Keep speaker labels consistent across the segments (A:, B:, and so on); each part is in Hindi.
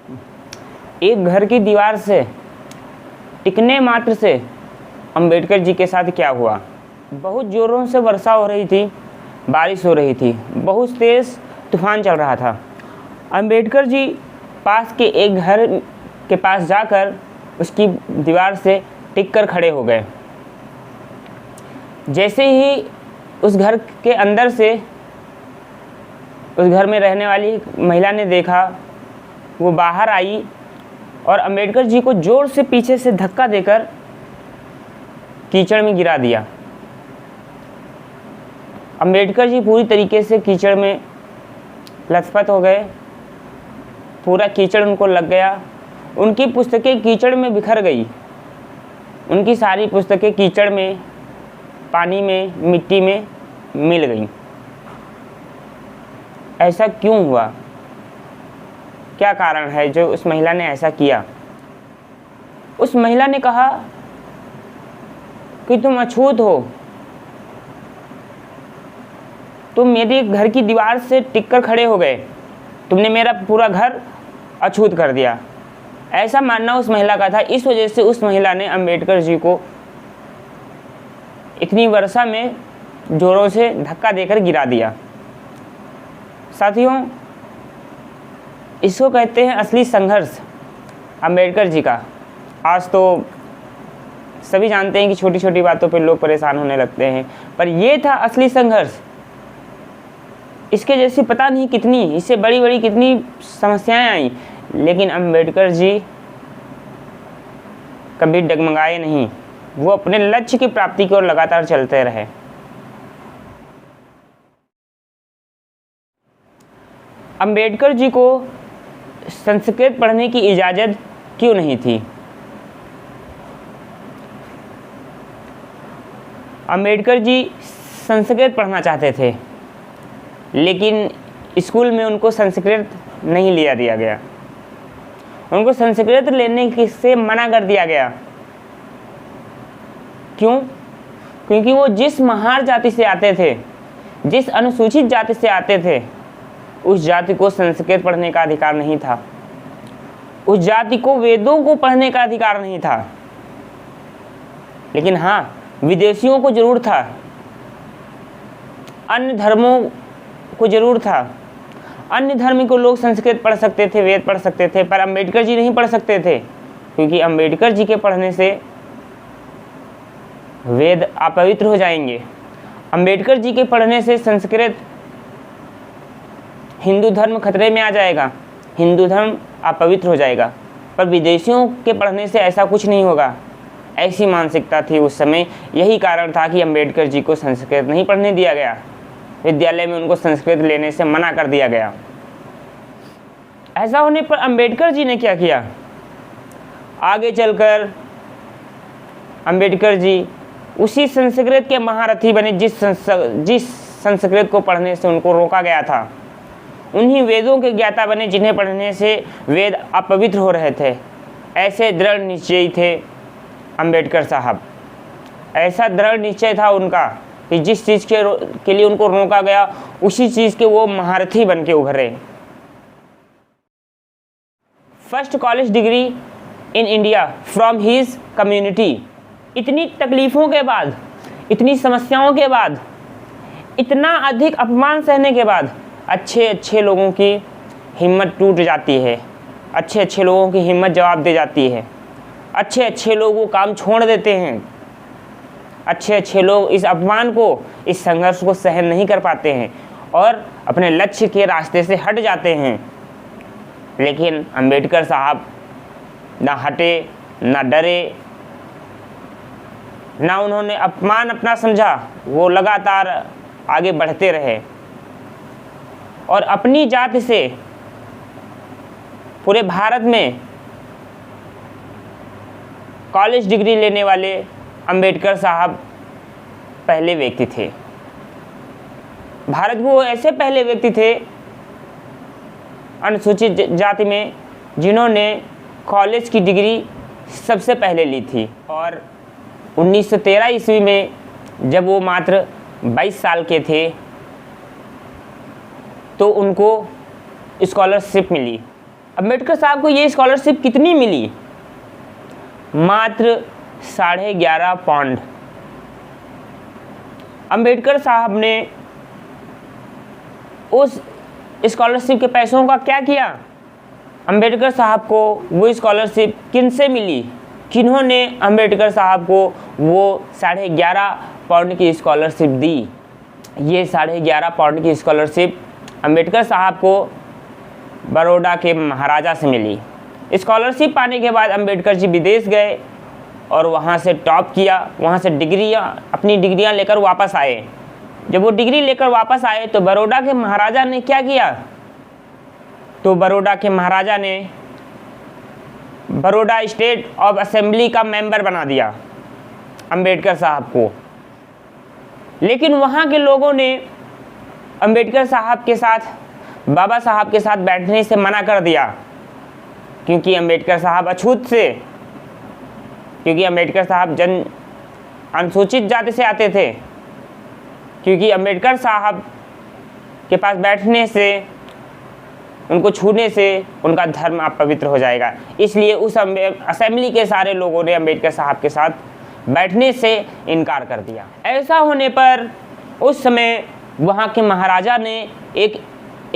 A: एक घर की दीवार से टिकने मात्र से अंबेडकर जी के साथ क्या हुआ। बहुत ज़ोरों से वर्षा हो रही थी, बारिश हो रही थी, बहुत तेज़ तूफान चल रहा था। अंबेडकर जी पास के एक घर के पास जाकर उसकी दीवार से टिक कर खड़े हो गए। जैसे ही उस घर के अंदर से उस घर में रहने वाली महिला ने देखा, वो बाहर आई और अंबेडकर जी को ज़ोर से पीछे से धक्का देकर कीचड़ में गिरा दिया। अंबेडकर जी पूरी तरीके से कीचड़ में लथपथ हो गए, पूरा कीचड़ उनको लग गया। उनकी पुस्तकें कीचड़ में बिखर गई, उनकी सारी पुस्तकें कीचड़ में, पानी में, मिट्टी में मिल गईं। ऐसा क्यों हुआ? क्या कारण है जो उस महिला ने ऐसा किया? उस महिला ने कहा कि तुम अछूत हो, तुम मेरे घर की दीवार से टिक कर खड़े हो गए, तुमने मेरा पूरा घर अछूत कर दिया। ऐसा मानना उस महिला का था। इस वजह से उस महिला ने अंबेडकर जी को इतनी वर्षा में जोरों से धक्का देकर गिरा दिया। साथियों, इसको कहते हैं असली संघर्ष अंबेडकर जी का। आज तो सभी जानते हैं कि छोटी छोटी बातों पर लोग परेशान होने लगते हैं, पर ये था असली संघर्ष। इसके जैसी पता नहीं कितनी, इससे बड़ी बड़ी कितनी समस्याएं आई, लेकिन अंबेडकर जी कभी डगमगाए नहीं। वो अपने लक्ष्य की प्राप्ति की ओर लगातार चलते रहे। अंबेडकर जी को संस्कृत पढ़ने की इजाज़त क्यों नहीं थी? अंबेडकर जी संस्कृत पढ़ना चाहते थे, लेकिन स्कूल में उनको संस्कृत नहीं लिया दिया गया। उनको संस्कृत लेने से मना कर दिया गया। क्यों? क्योंकि वो जिस महार जाति से आते थे, जिस अनुसूचित जाति से आते थे, उस जाति को संस्कृत पढ़ने का अधिकार नहीं था। उस जाति को वेदों को पढ़ने का अधिकार नहीं था। लेकिन हाँ, विदेशियों को जरूर था, अन्य धर्मों को जरूर था। अन्य धर्म के लोग संस्कृत पढ़ सकते थे, वेद पढ़ सकते थे, पर अंबेडकर जी नहीं पढ़ सकते थे, क्योंकि अंबेडकर जी के पढ़ने से वेद अपवित्र हो जाएंगे। अंबेडकर जी के पढ़ने से संस्कृत, हिंदू धर्म खतरे में आ जाएगा, हिंदू धर्म अपवित्र हो जाएगा। पर विदेशियों के पढ़ने से ऐसा कुछ नहीं होगा। ऐसी मानसिकता थी उस समय। यही कारण था कि अंबेडकर जी को संस्कृत नहीं पढ़ने दिया गया। विद्यालय में उनको संस्कृत लेने से मना कर दिया गया। ऐसा होने पर अंबेडकर जी ने क्या किया? आगे चलकर अंबेडकर जी उसी संस्कृत के महारथी बने जिस संस्कृत को पढ़ने से उनको रोका गया था। उन्हीं वेदों के ज्ञाता बने जिन्हें पढ़ने से वेद अपवित्र हो रहे थे। ऐसे दृढ़ निश्चयी थे अंबेडकर साहब। ऐसा दृढ़ निश्चय था उनका कि जिस चीज़ के लिए उनको रोका गया, उसी चीज़ के वो महारथी बन के उभरे। First college degree in India from his community. इतनी तकलीफ़ों के बाद, इतनी समस्याओं के बाद, इतना अधिक अपमान सहने के बाद अच्छे अच्छे लोगों की हिम्मत टूट जाती है। अच्छे अच्छे लोगों की हिम्मत जवाब दे जाती है। अच्छे अच्छे लोग वो काम छोड़ देते हैं। अच्छे अच्छे लोग इस अपमान को, इस संघर्ष को सहन नहीं कर पाते हैं और अपने लक्ष्य के रास्ते से हट जाते हैं। लेकिन अंबेडकर साहब ना हटे, ना डरे, ना उन्होंने अपमान अपना समझा। वो लगातार आगे बढ़ते रहे और अपनी जाति से पूरे भारत में कॉलेज डिग्री लेने वाले अंबेडकर साहब पहले व्यक्ति थे। भारत में वो ऐसे पहले व्यक्ति थे अनुसूचित जाति में जिन्होंने कॉलेज की डिग्री सबसे पहले ली थी। और 1913 ईस्वी में जब वो मात्र 22 साल के थे तो उनको स्कॉलरशिप मिली। अम्बेडकर साहब को ये स्कॉलरशिप कितनी मिली? मात्र 11.5 पाउंड। अम्बेडकर साहब ने उस स्कॉलरशिप के पैसों का क्या किया? अम्बेडकर साहब को वो स्कॉलरशिप किन से मिली? किन्होंने अम्बेडकर साहब को वो 11.5 पाउंड की स्कॉलरशिप दी? ये 11.5 पाउंड की स्कॉलरशिप अम्बेडकर साहब को बड़ौदा के महाराजा से मिली। स्कॉलरशिप पाने के बाद अम्बेडकर जी विदेश गए और वहाँ से टॉप किया, वहाँ से अपनी डिग्रियाँ लेकर वापस आए। जब वो डिग्री लेकर वापस आए तो बड़ौदा के महाराजा ने क्या किया? तो बड़ौदा के महाराजा ने बड़ौदा स्टेट ऑफ असेंबली का मेंबर बना दिया अम्बेडकर साहब को। लेकिन वहाँ के लोगों ने अम्बेडकर साहब के साथ, बाबा साहब के साथ बैठने से मना कर दिया, क्योंकि अम्बेडकर साहब अछूत से, क्योंकि अम्बेडकर साहब अनुसूचित जाति से आते थे, क्योंकि अम्बेडकर साहब के पास बैठने से, उनको छूने से उनका धर्म अपवित्र हो जाएगा। इसलिए उस असेंबली के सारे लोगों ने अम्बेडकर साहब के साथ बैठने से इनकार कर दिया। ऐसा होने पर उस समय वहाँ के महाराजा ने एक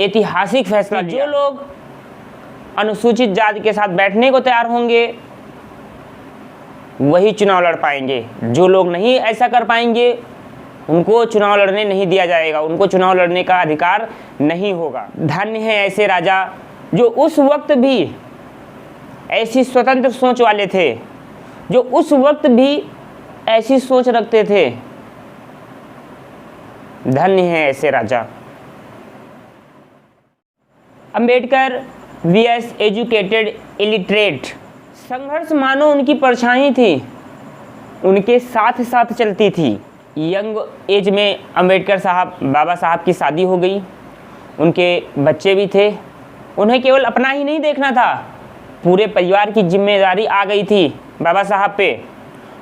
A: ऐतिहासिक फैसला लिया। जो लोग अनुसूचित जाति के साथ बैठने को तैयार होंगे वही चुनाव लड़ पाएंगे। जो लोग नहीं ऐसा कर पाएंगे उनको चुनाव लड़ने नहीं दिया जाएगा, उनको चुनाव लड़ने का अधिकार नहीं होगा। धन्य है ऐसे राजा जो उस वक्त भी ऐसी स्वतंत्र सोच वाले थे, जो उस वक्त भी ऐसी सोच रखते थे। धन्य है ऐसे राजा। Ambedkar VS educated illiterate. संघर्ष मानो उनकी परछाई थी, उनके साथ साथ चलती थी। यंग एज में अंबेडकर साहब, बाबा साहब की शादी हो गई, उनके बच्चे भी थे। उन्हें केवल अपना ही नहीं देखना था, पूरे परिवार की जिम्मेदारी आ गई थी बाबा साहब पे।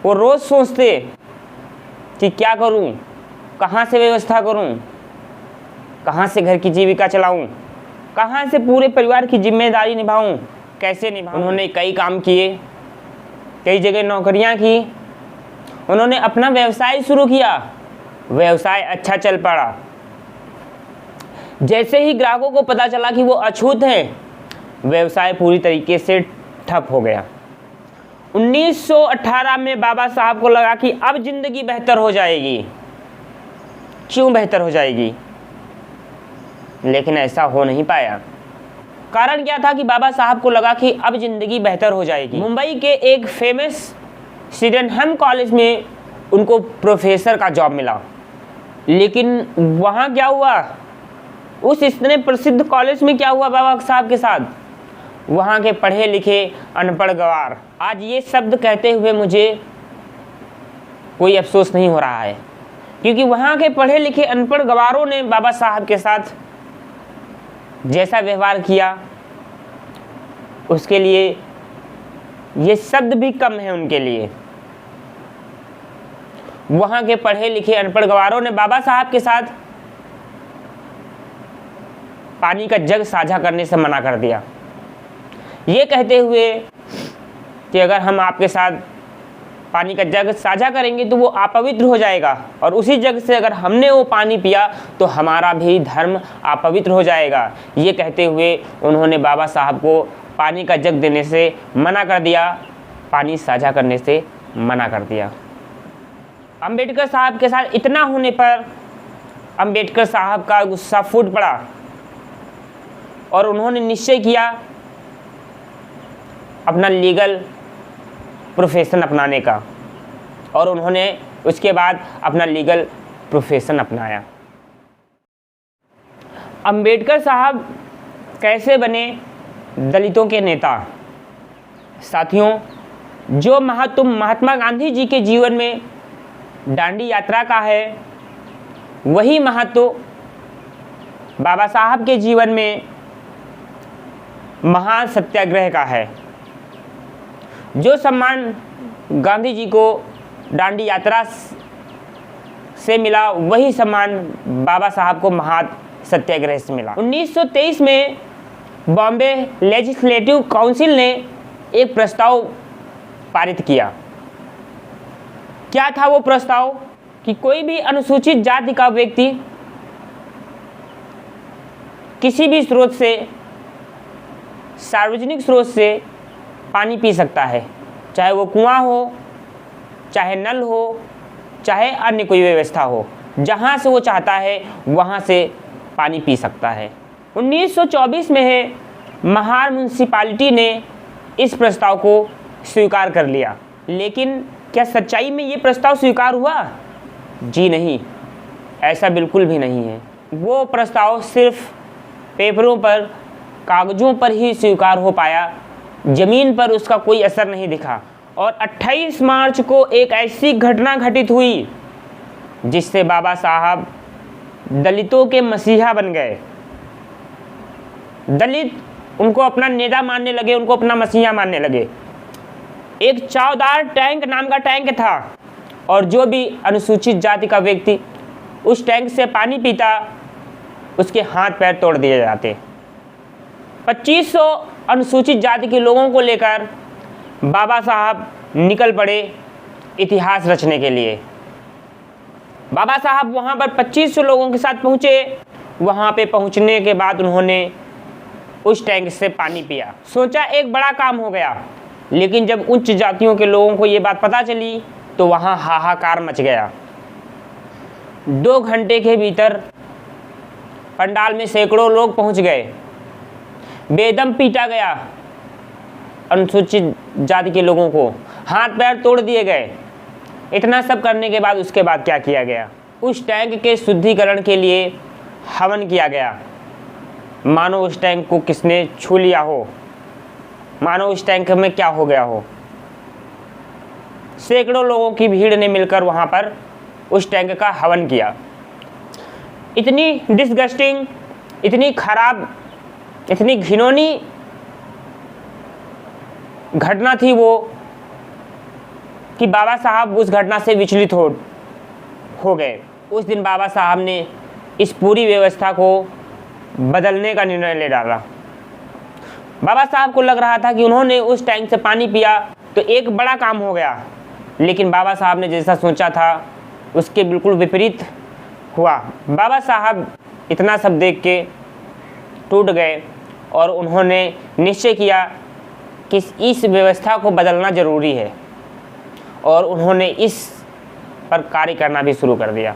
A: वो रोज़ सोचते कि क्या करूं, कहाँ से व्यवस्था करूं, कहाँ से घर की जीविका चलाऊं, कहाँ से पूरे परिवार की जिम्मेदारी निभाऊं, कैसे निभाऊं। उन्होंने कई काम किए, कई जगह नौकरियां की। उन्होंने अपना व्यवसाय शुरू किया, व्यवसाय अच्छा चल पड़ा। जैसे ही ग्राहकों को पता चला कि वो अछूत हैं, व्यवसाय पूरी तरीके से ठप हो गया। 1918 में बाबा साहब को लगा कि अब जिंदगी बेहतर हो जाएगी। क्यों बेहतर हो जाएगी? लेकिन ऐसा हो नहीं पाया। कारण क्या था कि बाबा साहब को लगा कि अब जिंदगी बेहतर हो जाएगी। मुंबई के एक फेमस सिडेनहम कॉलेज में उनको प्रोफेसर का जॉब मिला। लेकिन वहाँ क्या हुआ, उस इतने प्रसिद्ध कॉलेज में क्या हुआ बाबा साहब के साथ? वहाँ के पढ़े लिखे अनपढ़ गवार। आज ये शब्द कहते हुए मुझे कोई अफसोस नहीं हो रहा है, क्योंकि वहाँ के पढ़े लिखे अनपढ़ गवारों ने बाबा साहब के साथ जैसा व्यवहार किया, उसके लिए ये शब्द भी कम है उनके लिए। वहाँ के पढ़े लिखे अनपढ़ गवारों ने बाबा साहब के साथ पानी का जग साझा करने से मना कर दिया, ये कहते हुए कि अगर हम आपके साथ पानी का जग साझा करेंगे तो वो अपवित्र हो जाएगा, और उसी जग से अगर हमने वो पानी पिया तो हमारा भी धर्म अपवित्र हो जाएगा। ये कहते हुए उन्होंने बाबा साहब को पानी का जग देने से मना कर दिया, पानी साझा करने से मना कर दिया। अंबेडकर साहब के साथ इतना होने पर अंबेडकर साहब का गुस्सा फूट पड़ा और उन्होंने निश्चय किया अपना लीगल प्रोफेशन अपनाने का, और उन्होंने उसके बाद अपना लीगल प्रोफेशन अपनाया। अंबेडकर साहब कैसे बने दलितों के नेता? साथियों, जो महत्व महात्मा गांधी जी के जीवन में दांडी यात्रा का है, वही महत्व बाबा साहब के जीवन में महासत्याग्रह का है। जो सम्मान गांधी जी को दांडी यात्रा से मिला, वही सम्मान बाबा साहब को महासत्याग्रह से मिला। 1923 में बॉम्बे लेजिस्लेटिव काउंसिल ने एक प्रस्ताव पारित किया। क्या था वो प्रस्ताव? कि कोई भी अनुसूचित जाति का व्यक्ति किसी भी स्रोत से, सार्वजनिक स्रोत से पानी पी सकता है, चाहे वो कुआं हो, चाहे नल हो, चाहे अन्य कोई व्यवस्था हो, जहां से वो चाहता है वहां से पानी पी सकता है। 1924 में है महार म्यूनसिपालिटी ने इस प्रस्ताव को स्वीकार कर लिया। लेकिन क्या सच्चाई में ये प्रस्ताव स्वीकार हुआ? जी नहीं, ऐसा बिल्कुल भी नहीं है। वो प्रस्ताव सिर्फ पेपरों पर, कागज़ों पर ही स्वीकार हो पाया, ज़मीन पर उसका कोई असर नहीं दिखा। और 28 मार्च को एक ऐसी घटना घटित हुई जिससे बाबा साहब दलितों के मसीहा बन गए। दलित उनको अपना नेता मानने लगे, उनको अपना मसीहा मानने लगे। एक चावदार टैंक नाम का टैंक था, और जो भी अनुसूचित जाति का व्यक्ति उस टैंक से पानी पीता उसके हाथ पैर तोड़ दिए जाते। 2500 अनुसूचित जाति के लोगों को लेकर बाबा साहब निकल पड़े इतिहास रचने के लिए। बाबा साहब वहाँ पर 2500 लोगों के साथ पहुँचे। वहाँ पे पहुँचने के बाद उन्होंने उस टैंक से पानी पिया। सोचा एक बड़ा काम हो गया, लेकिन जब उच्च जातियों के लोगों को ये बात पता चली तो वहाँ हाहाकार मच गया। 2 घंटे के भीतर पंडाल में सैकड़ों लोग पहुँच गए। बेदम पीटा गया अनुसूचित जाति के लोगों को, हाथ पैर तोड़ दिए गए। इतना सब करने के बाद उसके बाद क्या किया गया? उस टैंक के शुद्धिकरण के लिए हवन किया गया। मानो उस टैंक को किसने छू लिया हो, मानो उस टैंक में क्या हो गया हो। सैकड़ों लोगों की भीड़ ने मिलकर वहाँ पर उस टैंक का हवन किया। इतनी डिसगस्टिंग, इतनी खराब, इतनी घिनौनी घटना थी वो कि बाबा साहब उस घटना से विचलित हो गए। उस दिन बाबा साहब ने इस पूरी व्यवस्था को बदलने का निर्णय ले डाला। बाबा साहब को लग रहा था कि उन्होंने उस टैंक से पानी पिया तो एक बड़ा काम हो गया, लेकिन बाबा साहब ने जैसा सोचा था उसके बिल्कुल विपरीत हुआ। बाबा साहब इतना सब देख के टूट गए और उन्होंने निश्चय किया कि इस व्यवस्था को बदलना ज़रूरी है, और उन्होंने इस पर कार्य करना भी शुरू कर दिया।